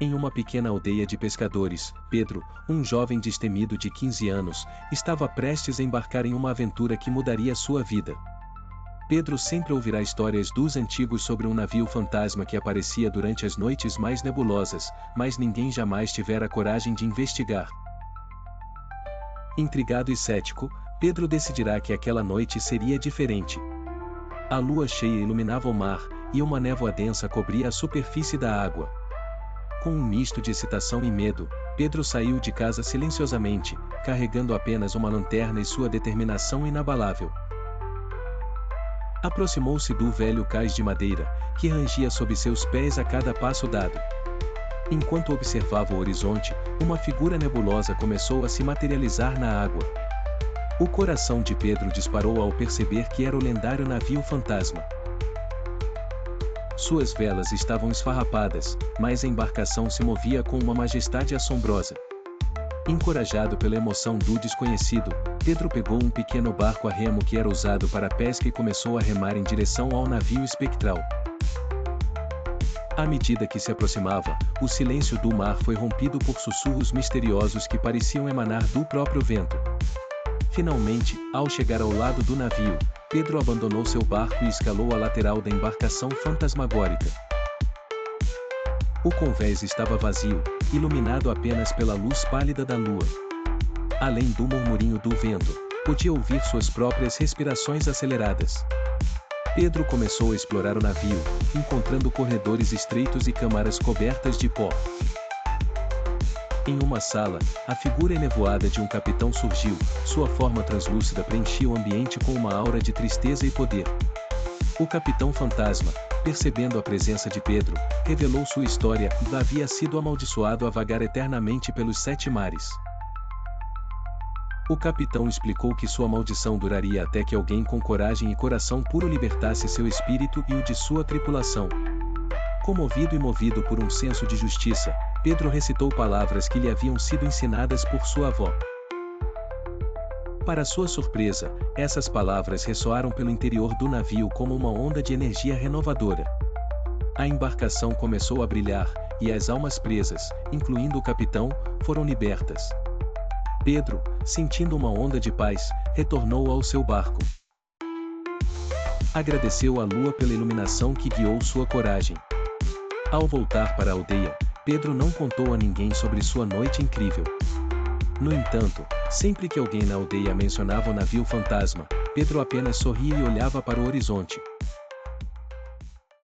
Em uma pequena aldeia de pescadores, Pedro, um jovem destemido de 15 anos, estava prestes a embarcar em uma aventura que mudaria sua vida. Pedro sempre ouvirá histórias dos antigos sobre um navio fantasma que aparecia durante as noites mais nebulosas, mas ninguém jamais tivera coragem de investigar. Intrigado e cético, Pedro decidirá que aquela noite seria diferente. A lua cheia iluminava o mar, e uma névoa densa cobria a superfície da água. Com um misto de excitação e medo, Pedro saiu de casa silenciosamente, carregando apenas uma lanterna e sua determinação inabalável. Aproximou-se do velho cais de madeira, que rangia sob seus pés a cada passo dado. Enquanto observava o horizonte, uma figura nebulosa começou a se materializar na água. O coração de Pedro disparou ao perceber que era o lendário navio fantasma. Suas velas estavam esfarrapadas, mas a embarcação se movia com uma majestade assombrosa. Encorajado pela emoção do desconhecido, Pedro pegou um pequeno barco a remo que era usado para pesca e começou a remar em direção ao navio espectral. À medida que se aproximava, o silêncio do mar foi rompido por sussurros misteriosos que pareciam emanar do próprio vento. Finalmente, ao chegar ao lado do navio, Pedro abandonou seu barco e escalou a lateral da embarcação fantasmagórica. O convés estava vazio, iluminado apenas pela luz pálida da lua. Além do murmurinho do vento, podia ouvir suas próprias respirações aceleradas. Pedro começou a explorar o navio, encontrando corredores estreitos e câmaras cobertas de pó. Em uma sala, a figura enevoada de um capitão surgiu, sua forma translúcida preenchia o ambiente com uma aura de tristeza e poder. O capitão fantasma, percebendo a presença de Pedro, revelou sua história e havia sido amaldiçoado a vagar eternamente pelos 7 mares. O capitão explicou que sua maldição duraria até que alguém com coragem e coração puro libertasse seu espírito e o de sua tripulação. Comovido e movido por um senso de justiça, Pedro recitou palavras que lhe haviam sido ensinadas por sua avó. Para sua surpresa, essas palavras ressoaram pelo interior do navio como uma onda de energia renovadora. A embarcação começou a brilhar, e as almas presas, incluindo o capitão, foram libertas. Pedro, sentindo uma onda de paz, retornou ao seu barco. Agradeceu à lua pela iluminação que guiou sua coragem. Ao voltar para a aldeia, Pedro não contou a ninguém sobre sua noite incrível. No entanto, sempre que alguém na aldeia mencionava o navio fantasma, Pedro apenas sorria e olhava para o horizonte.